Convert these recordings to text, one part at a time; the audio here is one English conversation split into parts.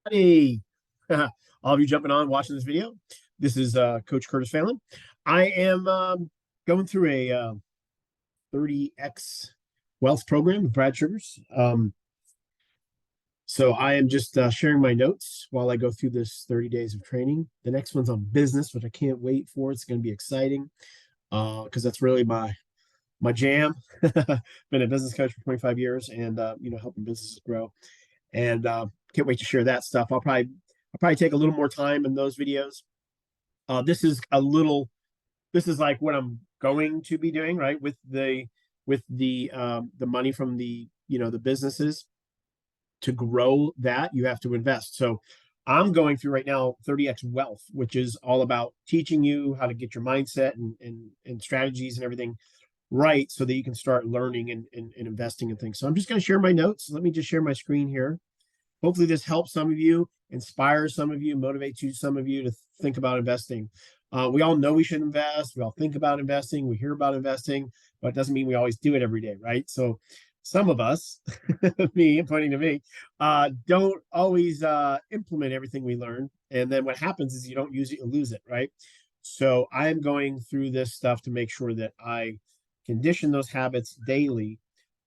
Hey, all of you jumping on watching this video. This is Coach Curtis Phelan. I am going through a 30x wealth program with Brad Sugars. So I am just sharing my notes while I go through this 30 days of training. The next one's on business, which I can't wait for. It's going to be exciting because that's really my jam. Been a business coach for 25 years and helping businesses grow. And can't wait to share that stuff. I'll probably take a little more time in those videos. This is a little. This is like what I'm going to be doing, right? With the money from the businesses to grow that you have to invest. So I'm going through right now 30x Wealth, which is all about teaching you how to get your mindset and strategies and everything right so that you can start learning and investing in things. So I'm just going to share my notes. Let me just share my screen here. Hopefully this helps some of you, inspires some of you, motivates you, some of you to think about investing. We all know we should invest. We all think about investing. We hear about investing, but it doesn't mean we always do it every day, right? So some of us, me, pointing to me, don't always implement everything we learn. And then what happens is you don't use it, you lose it, right? So I'm going through this stuff to make sure that I condition those habits daily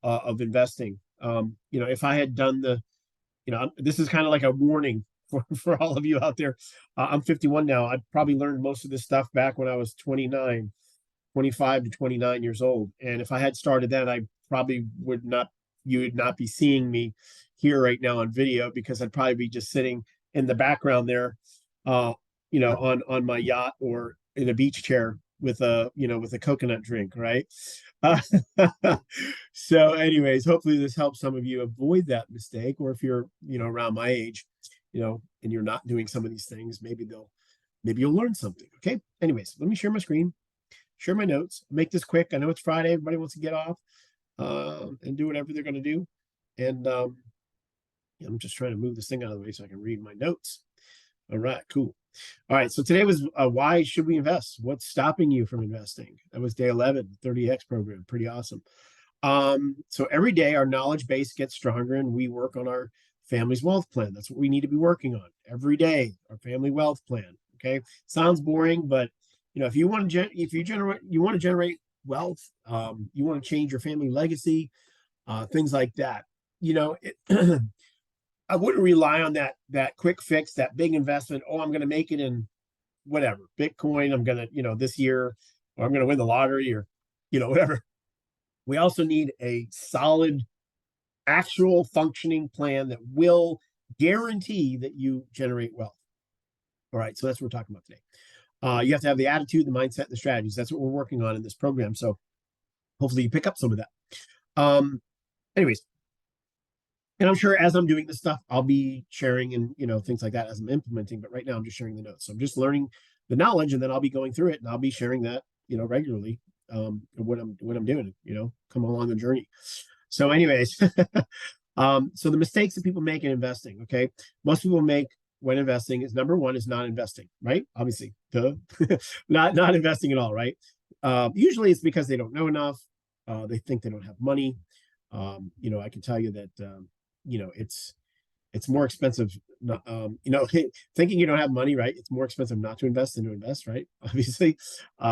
of investing. If I had done this is kind of like a warning for all of you out there. I'm 51 now. I probably learned most of this stuff back when I was 29, 25 to 29 years old. And if I had started then, I probably you would not be seeing me here right now on video because I'd probably be just sitting in the background there, on my yacht or in a beach chair with a coconut drink, right? Uh, so, anyways, hopefully this helps some of you avoid that mistake, or if you're, around my age, and you're not doing some of these things, maybe you'll learn something. Okay. Anyways, let me share my screen, share my notes, make this quick. I know it's Friday. Everybody wants to get off and do whatever they're going to do. And I'm just trying to move this thing out of the way so I can read my notes. All right, cool. All right, so today was why should we invest? What's stopping you from investing? That was day 11, 30X program. Pretty awesome. So every day our knowledge base gets stronger and we work on our family's wealth plan. That's what we need to be working on every day, our family wealth plan. Okay. Sounds boring, but if you want to generate wealth, you want to change your family legacy, things like that. I wouldn't rely on that quick fix, that big investment. Oh, I'm going to make it in whatever Bitcoin. I'm going to this year, or I'm going to win the lottery, or whatever. We also need a solid, actual functioning plan that will guarantee that you generate wealth. All right, so that's what we're talking about today. You have to have the attitude, the mindset, the strategies. That's what we're working on in this program. So hopefully you pick up some of that. Anyways, and I'm sure as I'm doing this stuff, I'll be sharing and things like that as I'm implementing. But right now, I'm just sharing the notes. So I'm just learning the knowledge, and then I'll be going through it, and I'll be sharing that regularly. What I'm doing. Come along the journey. So, anyways, so the mistakes that people make in investing. Okay, most people make when investing is number one is not investing, right? Obviously, not investing at all, right? Usually, it's because they don't know enough. They think they don't have money. I can tell you that. It's more expensive. Thinking you don't have money, right? It's more expensive not to invest than to invest, right? Obviously,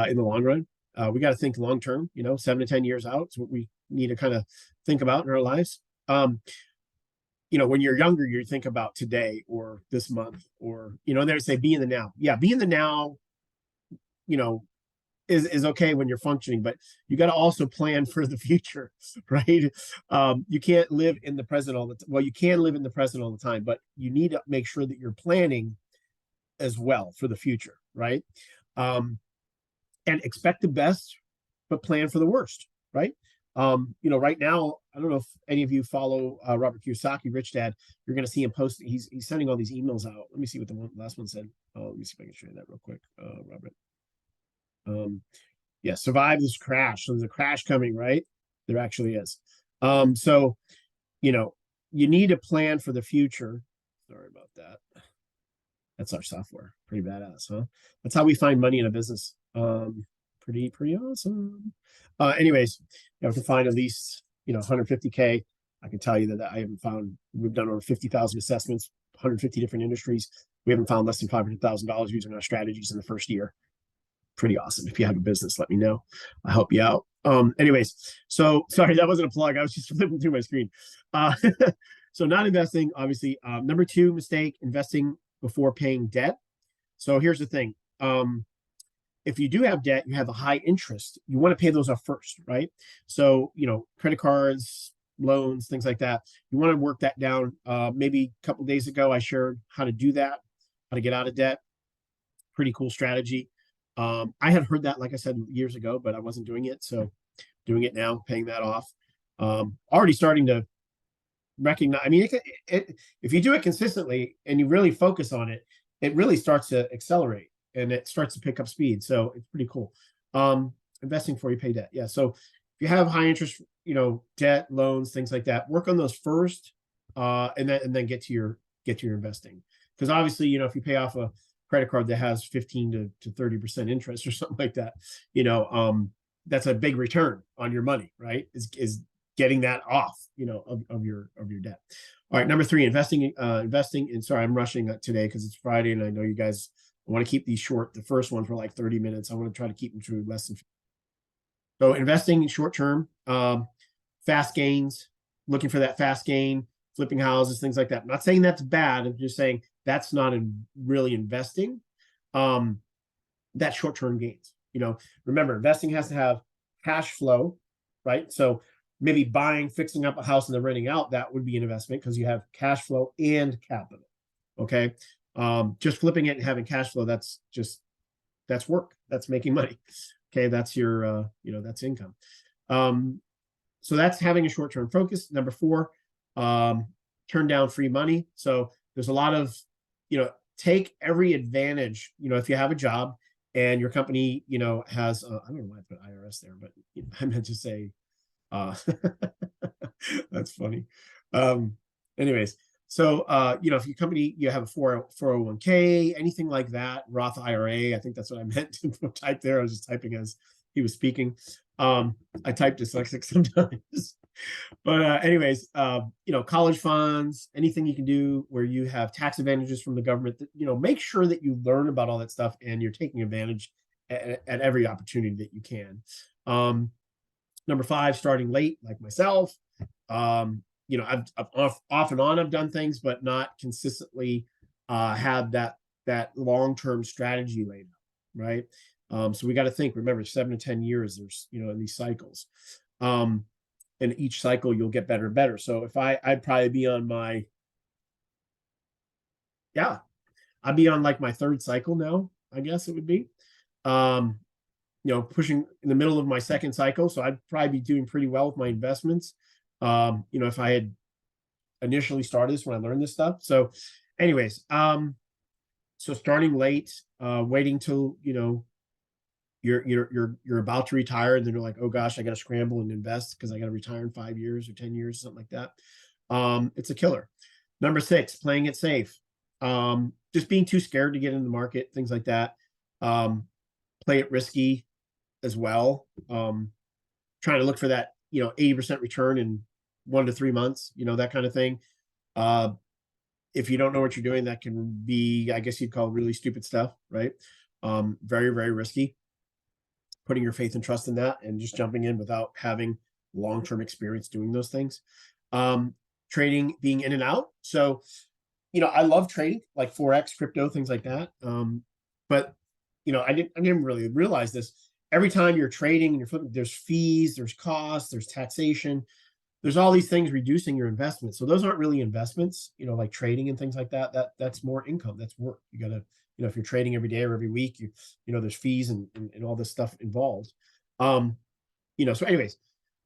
in the long run, we got to think long term. 7 to 10 years out is what we need to kind of think about in our lives. When you're younger, you think about today or this month, or they say be in the now. Yeah, be in the now. You know, is okay when you're functioning, but you got to also plan for the future, right? You can't live in the present all the time. Well, you can live in the present all the time, but you need to make sure that you're planning as well for the future, right? And expect the best, but plan for the worst, right? Right now, I don't know if any of you follow Robert Kiyosaki, Rich Dad. You're going to see him post. He's sending all these emails out. Let me see what the last one said. Let me see if I can show you that real quick, Robert. Yeah, survive this crash. So there's a crash coming, right? There actually is. So you need to plan for the future. Sorry about that. That's our software. Pretty badass, huh? That's how we find money in a business. Pretty awesome. Anyways, you have to find at least 150K. I can tell you that I haven't found. We've done over 50,000 assessments. 150 different industries. We haven't found less than $500,000 using our strategies in the first year. Pretty awesome. If you have a business, let me know. I'll help you out. Anyways, so sorry, that wasn't a plug. I was just flipping through my screen. Uh, so not investing, obviously. Number two mistake, investing before paying debt. So here's the thing. If you do have debt, you have a high interest. You want to pay those off first, right? So, credit cards, loans, things like that. You want to work that down. Maybe a couple days ago, I shared how to do that, how to get out of debt. Pretty cool strategy. I had heard that, like I said, years ago, but I wasn't doing it. So doing it now, paying that off. Already starting to recognize. I mean, if you do it consistently and you really focus on it, it really starts to accelerate and it starts to pick up speed. So it's pretty cool. Investing before you pay debt. Yeah. So if you have high interest, debt, loans, things like that, work on those first, and then get to your investing. Because obviously, if you pay off a credit card that has 15 to 30% interest or something like that, that's a big return on your money, right? Is getting that off, of your debt. All right, number three, investing. And sorry, I'm rushing today because it's Friday, and I know you guys want to keep these short. The first ones were like 30 minutes. I want to try to keep them to less than. So investing in short term, fast gains, looking for that fast gain, flipping houses, things like that. I'm not saying that's bad. I'm just saying that's not really investing. That short term gains. Remember, investing has to have cash flow, right? So maybe buying, fixing up a house and then renting out, that would be an investment because you have cash flow and capital. Okay. Just flipping it and having cash flow, that's work. That's making money. Okay. That's your, that's income. So that's having a short-term focus. Number four, turn down free money. So there's a lot of, take every advantage, if you have a job and your company, has, I don't know why I put IRS there, but I meant to say, that's funny. Anyways, so, if your company, you have a 401k, anything like that, Roth IRA, I think that's what I meant to type there. I was just typing as he was speaking. I type dyslexic sometimes. But anyways, college funds, anything you can do where you have tax advantages from the government, make sure that you learn about all that stuff and you're taking advantage at every opportunity that you can. Number five, starting late, like myself. I've off and on, I've done things, but not consistently had that long-term strategy laid out, right? So we got to think, remember, 7 to 10 years, there's, in these cycles. And each cycle you'll get better and better. So if I'd probably be on I'd be on like my third cycle now, I guess it would be. Pushing in the middle of my second cycle. So I'd probably be doing pretty well with my investments. If I had initially started this when I learned this stuff. So anyways, so starting late, waiting till, you're about to retire, and then you're like, oh gosh, I got to scramble and invest because I got to retire in 5 years or 10 years, something like that. It's a killer. Number six, playing it safe. Just being too scared to get in the market, things like that. Play it risky as well. Trying to look for that, 80% return in 1 to 3 months, that kind of thing. If you don't know what you're doing, that can be, I guess you'd call really stupid stuff, right? Very, very risky. Putting your faith and trust in that and just jumping in without having long-term experience doing those things. Trading, being in and out. So, I love trading, like Forex, crypto, things like that. But I didn't really realize this. Every time you're trading and you're flipping, there's fees, there's costs, there's taxation, there's all these things reducing your investment. So those aren't really investments, like trading and things like that. That's more income. That's work. You gotta, if you're trading every day or every week, there's fees and all this stuff involved. So anyways,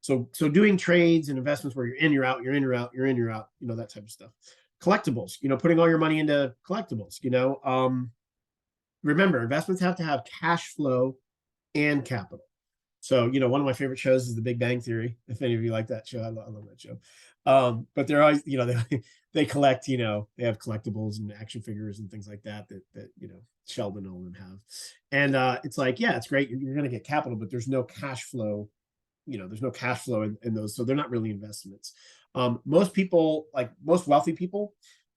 so doing trades and investments where you're in, you're out, you're in, you're out, you're in, you're out, that type of stuff. Collectibles, putting all your money into collectibles, remember, investments have to have cash flow and capital. So, one of my favorite shows is The Big Bang Theory. If any of you like that show, I love that show. But they're always, they collect, they have collectibles and action figures and things like that Sheldon and all them have. And it's like, yeah, it's great. You're going to get capital, but there's no cash flow. There's no cash flow in those. So they're not really investments. Most people, like most wealthy people,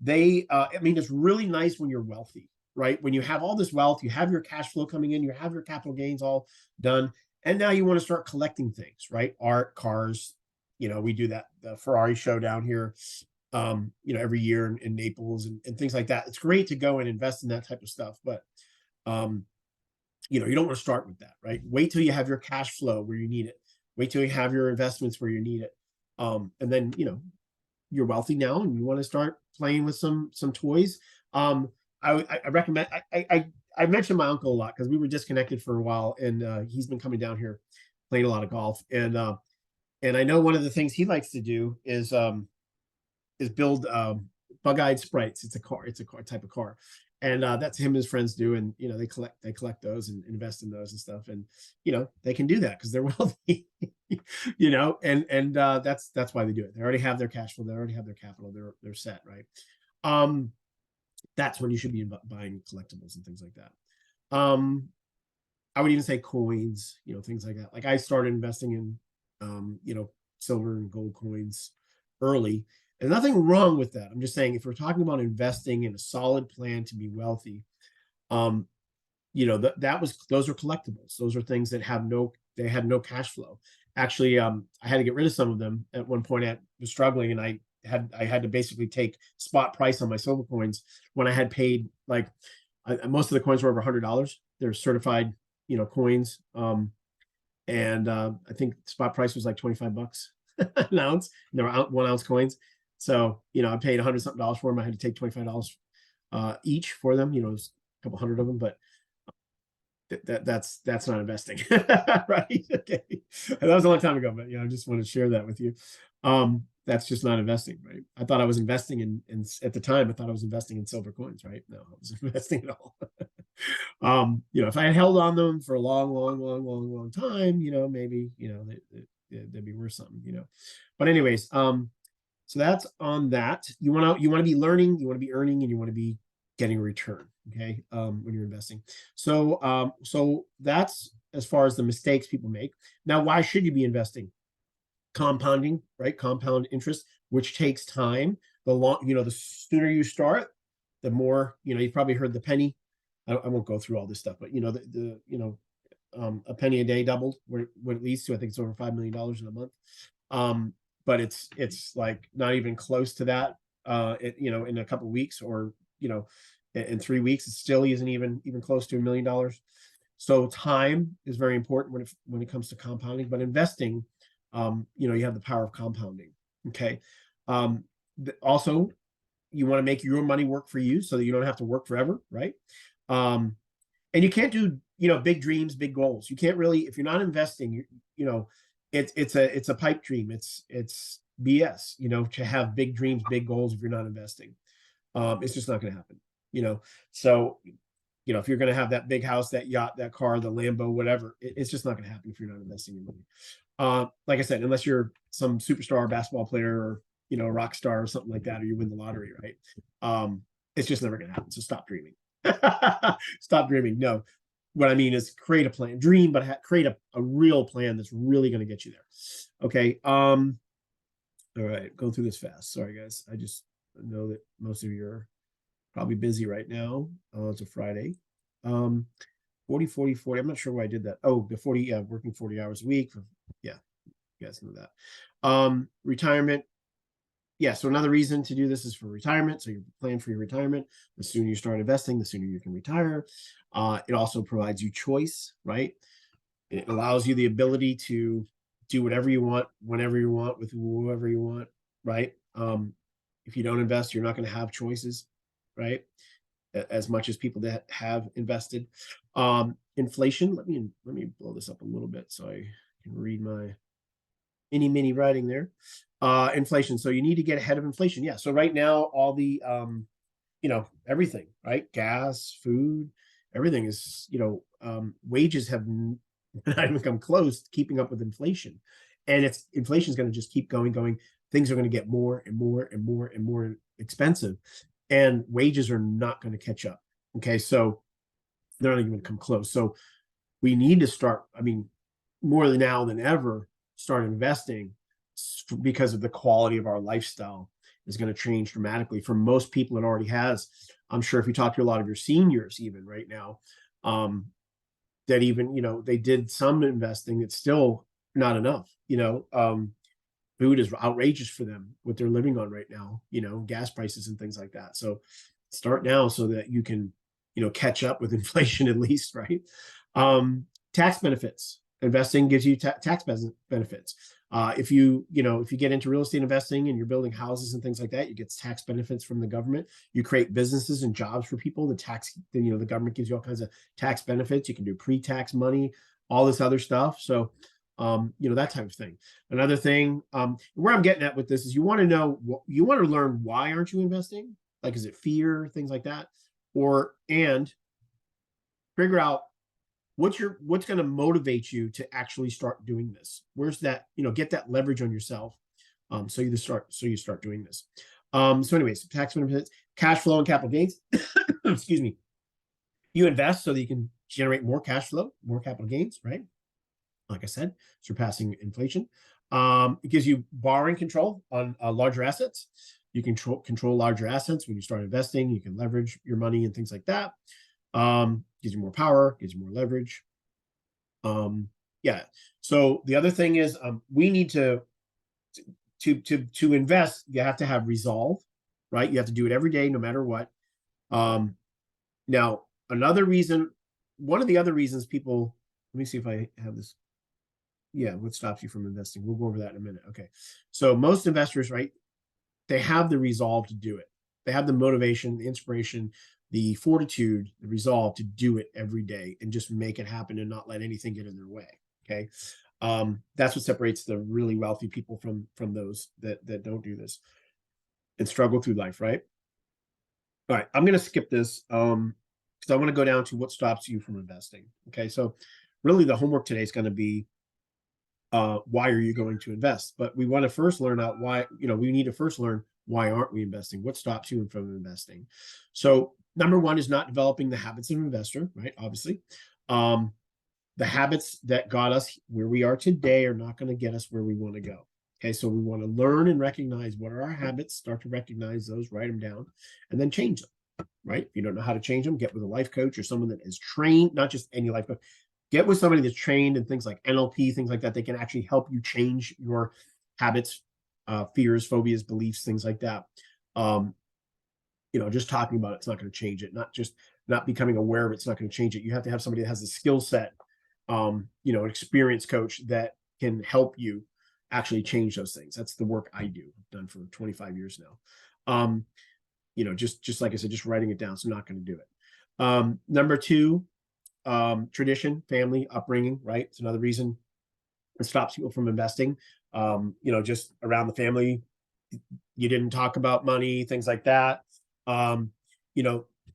I mean, it's really nice when you're wealthy, right? When you have all this wealth, you have your cash flow coming in, you have your capital gains all done, and now you want to start collecting things, right? Art, cars. We do that, the Ferrari show down here, every year in Naples and things like that. It's great to go and invest in that type of stuff, but um, you don't want to start with that, right? Wait till you have your cash flow where you need it. Wait till you have your investments where you need it. And then, you're wealthy now and you want to start playing with some toys. I recommend, I mentioned my uncle a lot because we were disconnected for a while, and he's been coming down here playing a lot of golf. And I know one of the things he likes to do is build bug-eyed sprites. It's a car type of car. And that's him and his friends do. And they collect those and invest in those and stuff. And they can do that because they're wealthy. And that's why they do it. They already have their cash flow, they already have their capital, they're set, right? That's when you should be buying collectibles and things like that. I would even say coins, things like that. Like I started investing in silver and gold coins early. There's nothing wrong with that. I'm just saying, if we're talking about investing in a solid plan to be wealthy, those are collectibles. Those are things that had no cash flow. Actually, I had to get rid of some of them at one point. I was struggling, and I had to basically take spot price on my silver coins when I had paid most of the coins were over $100. They're certified, coins. And I think spot price was like $25 an ounce. And they were 1 ounce coins. So, I paid $100 something for them. I had to take $25 each for them. It was a couple hundred of them, but that's not investing, right? Okay, that was a long time ago, but I just want to share that with you. That's just not investing, right? I thought I was investing in at the time. I thought I was investing in silver coins, right? No, I was investing at all. If I had held on them for a long time, maybe they'd be worth something, But anyways, so that's on that. You want to be learning, you want to be earning, and you want to be getting a return. Okay, when you're investing. So that's as far as the mistakes people make. Now, why should you be investing? Compounding, right? Compound interest, which takes time. The sooner you start, the more, you've probably heard the penny. I won't go through all this stuff, but a penny a day doubled what it leads to. I think it's over $5 million in a month. But it's like not even close to that. In a couple of weeks, or in 3 weeks, it still isn't even close to $1 million. So time is very important when it comes to compounding. But investing, you have the power of compounding. Okay. Also, you want to make your money work for you so that you don't have to work forever, right? And you can't do big dreams, big goals. You can't really, if you're not investing, it's a pipe dream. It's BS, to have big dreams, big goals if you're not investing. It's just not going to happen. So if you're going to have that big house, that yacht, that car, the Lambo, whatever, it's just not going to happen if you're not investing your money. Like I said, unless you're some superstar basketball player, or a rock star or something like that, or you win the lottery, right? It's just never going to happen. So stop dreaming. Stop dreaming. No, what I mean is create a plan, dream, but create a real plan that's really going to get you there. Okay. All right, going through this fast. Sorry, guys. I just know that most of you are probably busy right now. It's a Friday. 40, 40, 40. I'm not sure why I did that. Oh, the 40, yeah, working 40 hours a week. Yeah, you guys know that. Retirement. Yeah, so another reason to do this is for retirement. So you plan for your retirement. The sooner you start investing, the sooner you can retire. It also provides you choice, right? It allows you the ability to do whatever you want, whenever you want, with whoever you want, right? If you don't invest, you're not going to have choices, right? As much as people that have invested. Inflation. Let me blow this up a little bit so I can read my mini writing there. Inflation. So you need to get ahead of inflation. Yeah. So right now, all the everything, right? Gas, food, everything is, wages have not even come close to keeping up with inflation. And inflation is going to just keep going. Things are going to get more and more expensive, and wages are not going to catch up. Okay. So they're not even going to come close. So we need to start, more than now than ever, start investing because of the quality of our lifestyle. is going to change dramatically. For most people, it already has. I'm sure if you talk to a lot of your seniors, even right now, that even, they did some investing, it's still not enough. Food is outrageous for them, what they're living on right now, gas prices and things like that. So start now so that you can, catch up with inflation at least, right? Tax benefits. Investing gives you tax benefits. If you get into real estate investing and you're building houses and things like that, you get tax benefits from the government. You create businesses and jobs for people. The government gives you all kinds of tax benefits. You can do pre-tax money, all this other stuff. So, that type of thing. Another thing, where I'm getting at with this is you want to learn why aren't you investing? Like, is it fear, things like that? And figure out what's going to motivate you to actually start doing this. Where's that, get that leverage on yourself. So you start doing this. So anyways, tax benefits, cash flow and capital gains. Excuse me. You invest so that you can generate more cash flow, more capital gains, right? Like I said, surpassing inflation. It gives you borrowing control on larger assets. You can control larger assets when you start investing. You can leverage your money and things like that. Gives you more power, gives you more leverage. Yeah. So the other thing is, we need to invest. You have to have resolve, right? You have to do it every day, no matter what. Now, one of the other reasons people, let me see if I have this. Yeah, what stops you from investing? We'll go over that in a minute. Okay. So most investors, right, they have the resolve to do it. They have the motivation, the inspiration, the fortitude, the resolve to do it every day and just make it happen and not let anything get in their way. Okay. That's what separates the really wealthy people from those that don't do this and struggle through life, right? All right, I'm going to skip this because I want to go down to what stops you from investing. Okay, so really the homework today is going to be why are you going to invest? But we want to first learn out why, we need to first learn why aren't we investing? What stops you from investing? So number one is not developing the habits of an investor, right? Obviously. The habits that got us where we are today are not going to get us where we want to go. Okay, so we want to learn and recognize what are our habits, start to recognize those, write them down, and then change them, right? If you don't know how to change them, get with a life coach or someone that is trained, not just any life coach, get with somebody that's trained in things like NLP, things like that. They can actually help you change your habits, fears, phobias, beliefs, things like that. Just talking about it's not going to change it. Not becoming aware of it's not going to change it. You have to have somebody that has a skill set, an experienced coach that can help you actually change those things. That's the work I do. I've done for 25 years now. Just like I said, just writing it down. So I'm not going to do it. Number two, tradition, family, upbringing, right? It's another reason it stops people from investing. Just around the family, you didn't talk about money, things like that. The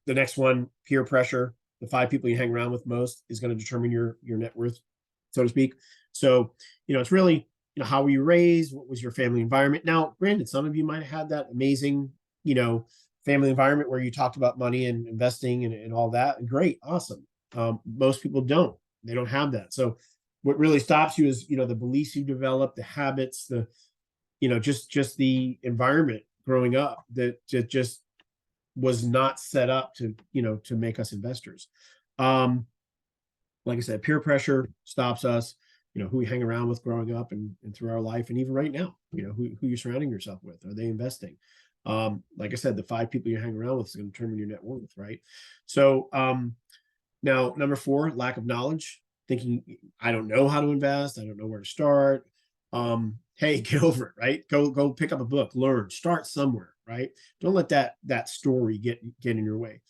next one, peer pressure. The 5 people you hang around with most is going to determine your net worth, so to speak. So, it's really, how were you raised? What was your family environment? Now, granted, some of you might have had that amazing, family environment where you talked about money and investing and all that. Great, awesome. Most people don't. They don't have that. So what really stops you is, the beliefs you develop, the habits, the, just the environment growing up that just was not set up to, to make us investors. Like I said, peer pressure stops us, who we hang around with growing up and through our life. And even right now, who you're surrounding yourself with, are they investing? Like I said, the 5 people you hang around with is going to determine your net worth, right? So, now, number 4, lack of knowledge, thinking I don't know how to invest. I don't know where to start. Hey, get over it, right? Go pick up a book, learn, start somewhere, right? Don't let that story get in your way.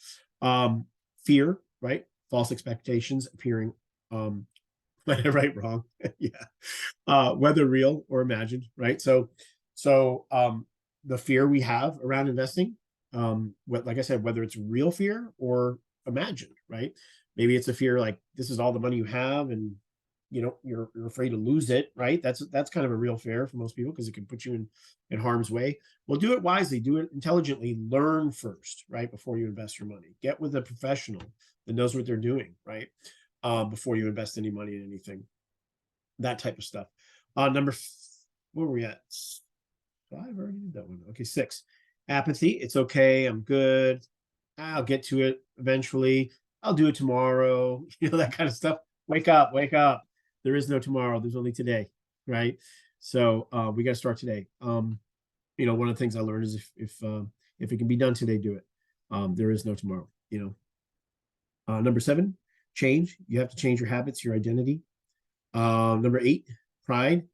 Fear, right? False expectations appearing, right, wrong. Yeah. Whether real or imagined, right? So the fear we have around investing, like I said, whether it's real fear or imagined, right? Maybe it's a fear like this is all the money you have and you're afraid to lose it, right? That's kind of a real fear for most people because it can put you in harm's way. Well, do it wisely, do it intelligently, learn first, right? Before you invest your money. Get with a professional that knows what they're doing, right? Before you invest any money in anything. That type of stuff. Where were we at? 5, I already did that one. Okay, 6. Apathy. It's okay. I'm good. I'll get to it eventually. I'll do it tomorrow. That kind of stuff. Wake up, wake up. There is no tomorrow. There's only today, right? So we got to start today. One of the things I learned is if it can be done today, do it. There is no tomorrow. Number 7, change. You have to change your habits, your identity. Number 8, pride.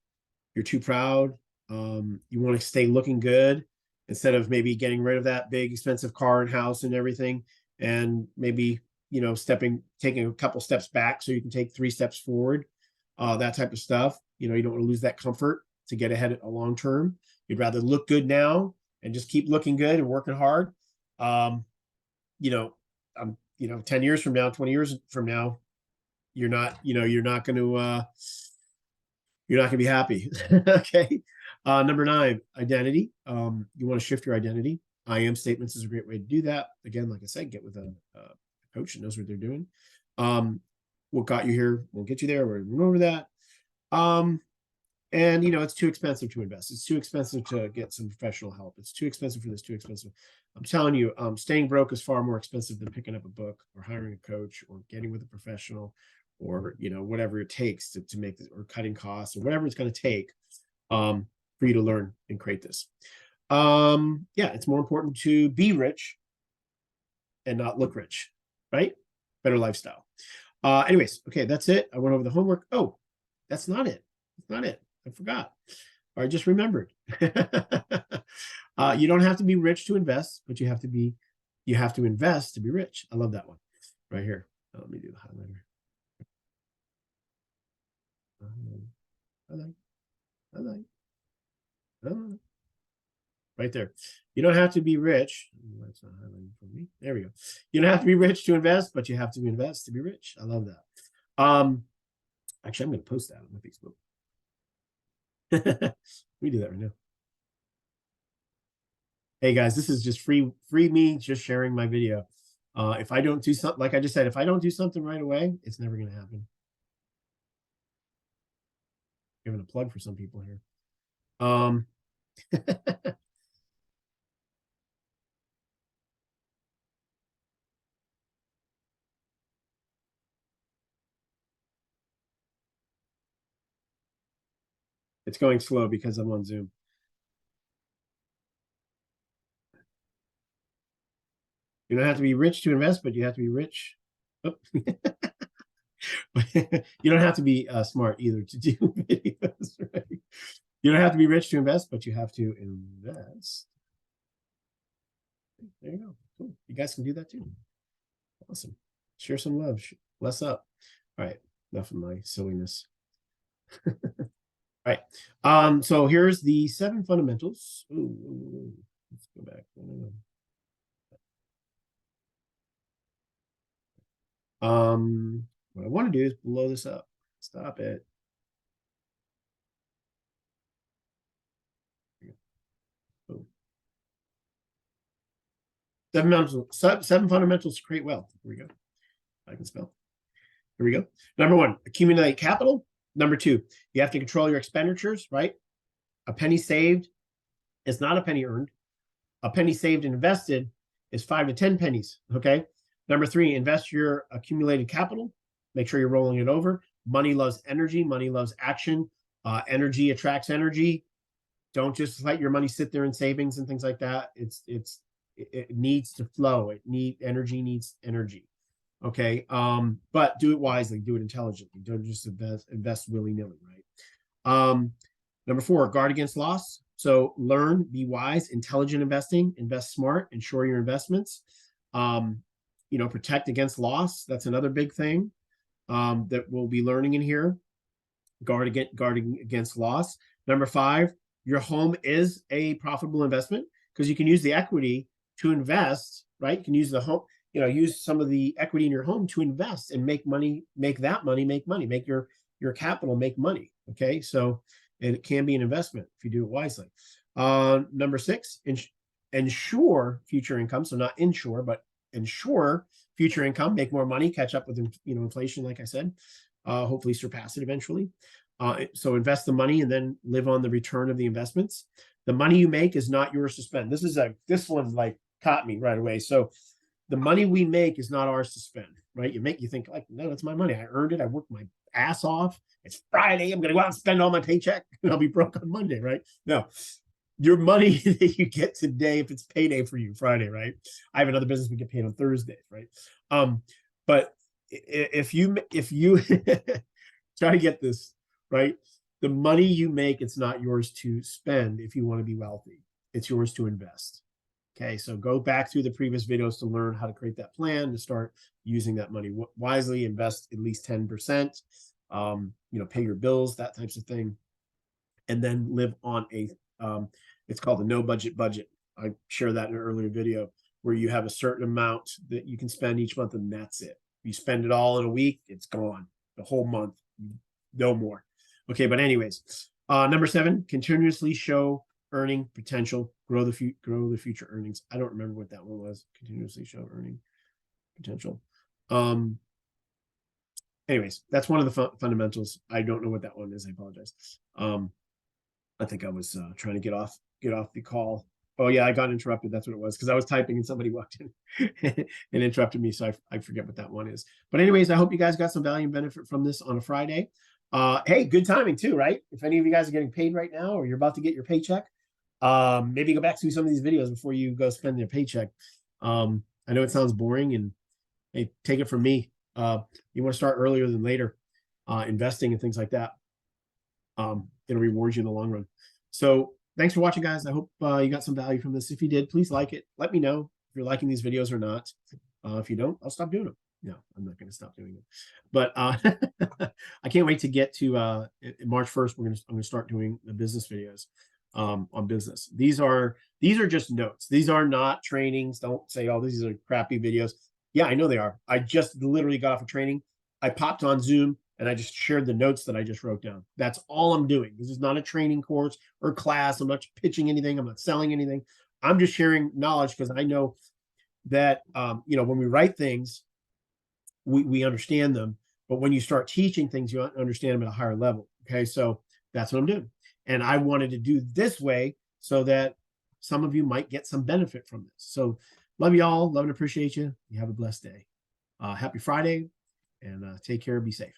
You're too proud. You want to stay looking good instead of maybe getting rid of that big expensive car and house and everything, and maybe taking a couple steps back so you can take 3 steps forward. That type of stuff. You don't want to lose that comfort to get ahead a long term. You'd rather look good now and just keep looking good and working hard. 10 years from now, 20 years from now, you're not going to be happy. Okay. Number 9, identity. You want to shift your identity. I am statements is a great way to do that. Again, like I said, get with a coach that knows what they're doing. What got you here won't get you there. We're going over that. And it's too expensive to invest. It's too expensive to get some professional help. It's too expensive for this, too expensive. I'm telling you, staying broke is far more expensive than picking up a book or hiring a coach or getting with a professional or, whatever it takes to make this, or cutting costs or whatever it's going to take for you to learn and create this. It's more important to be rich and not look rich, right? Better lifestyle. Anyways, okay, that's it. I went over the homework. Oh, that's not it. That's not it. I forgot. Or I just remembered. You don't have to be rich to invest, but you have to invest to be rich. I love that one right here. Let me do the highlighter. Right there. You don't have to be rich. That's not highlighting for me. There we go. You don't have to be rich to invest, but you have to invest to be rich. I love that. Actually, I'm going to post that on my Facebook. We do that right now. Hey guys, this is just free me just sharing my video. If I don't do something, like I just said, if I don't do something right away, it's never going to happen. Giving a plug for some people here. It's going slow because I'm on Zoom. You don't have to be rich to invest, but you have to be rich. Oh. You don't have to be smart either to do videos, right? You don't have to be rich to invest, but you have to invest. There you go. Cool. You guys can do that too. Awesome. Share some love. Less up. All right. Enough of my silliness. All right. So here's the 7 fundamentals. Ooh. Let's go back. What I want to do is blow this up. Stop it. Boom. 7 fundamentals to create wealth. Here we go. I can spell. Here we go. Number 1, accumulate capital. Number 2, you have to control your expenditures, right? A penny saved is not a penny earned. A penny saved and invested is 5 to 10 pennies, okay? Number 3, invest your accumulated capital. Make sure you're rolling it over. Money loves energy. Money loves action. Energy attracts energy. Don't just let your money sit there in savings and things like that. It needs to flow. Energy needs energy. Okay. But do it wisely, do it intelligently. Don't just invest willy-nilly, right? Number 4, guard against loss. So learn, be wise, intelligent investing, invest smart, ensure your investments. Protect against loss. That's another big thing that we'll be learning in here. Guarding against loss. Number 5, your home is a profitable investment because you can use the equity to invest, right? You can use the home, use some of the equity in your home to invest and make money, make your capital make money. Okay. So it can be an investment if you do it wisely. Number 6, ensure future income. So not insure, but ensure future income, make more money, catch up with inflation, like I said, hopefully surpass it eventually. So invest the money and then live on the return of the investments. The money you make is not yours to spend. This one like caught me right away. So the money we make is not ours to spend, right? You think like, no, that's my money. I earned it. I worked my ass off. It's Friday. I'm going to go out and spend all my paycheck and I'll be broke on Monday, right? No, your money that you get today, if it's payday for you, Friday, right? I have another business, we get paid on Thursdays, right? But if you try to get this, right? The money you make, it's not yours to spend if you want to be wealthy. It's yours to invest. Okay, so go back through the previous videos to learn how to create that plan, to start using that money wisely, invest at least 10%, pay your bills, that types of thing, and then live on it's called a no budget budget. I shared that in an earlier video where you have a certain amount that you can spend each month and that's it. You spend it all in a week, it's gone. The whole month, no more. Okay, but anyways, number 7, continuously show earning potential, grow the future earnings. I don't remember what that one was. Continuously show earning potential. Anyways, that's one of the fundamentals. I don't know what that one is. I apologize. I think I was trying to get off the call. Oh yeah, I got interrupted. That's what it was, because I was typing and somebody walked in and interrupted me. So I forget what that one is. But anyways, I hope you guys got some value and benefit from this on a Friday. Hey, good timing too, right? If any of you guys are getting paid right now or you're about to get your paycheck, maybe go back to some of these videos before you go spend your paycheck. I know it sounds boring, and hey, take it from me. You want to start earlier than later, investing and things like that. It'll reward you in the long run. So thanks for watching, guys. I hope you got some value from this. If you did, please like it. Let me know if you're liking these videos or not. If you don't, I'll stop doing them. No, I'm not going to stop doing it. But I can't wait to get to March 1st. I'm going to start doing the business videos on business. These are just notes. These are not trainings. Don't say, oh, these are crappy videos. Yeah, I know they are. I just literally got off a training. I popped on Zoom and I just shared the notes that I just wrote down. That's all I'm doing. This is not a training course or class. I'm not pitching anything. I'm not selling anything. I'm just sharing knowledge, because I know that when we write things, we understand them, but when you start teaching things, you understand them at a higher level. Okay, so that's what I'm doing, and I wanted to do this way so that some of you might get some benefit from this. So love you all, love and appreciate you. You have a blessed day. Happy Friday, and take care, be safe.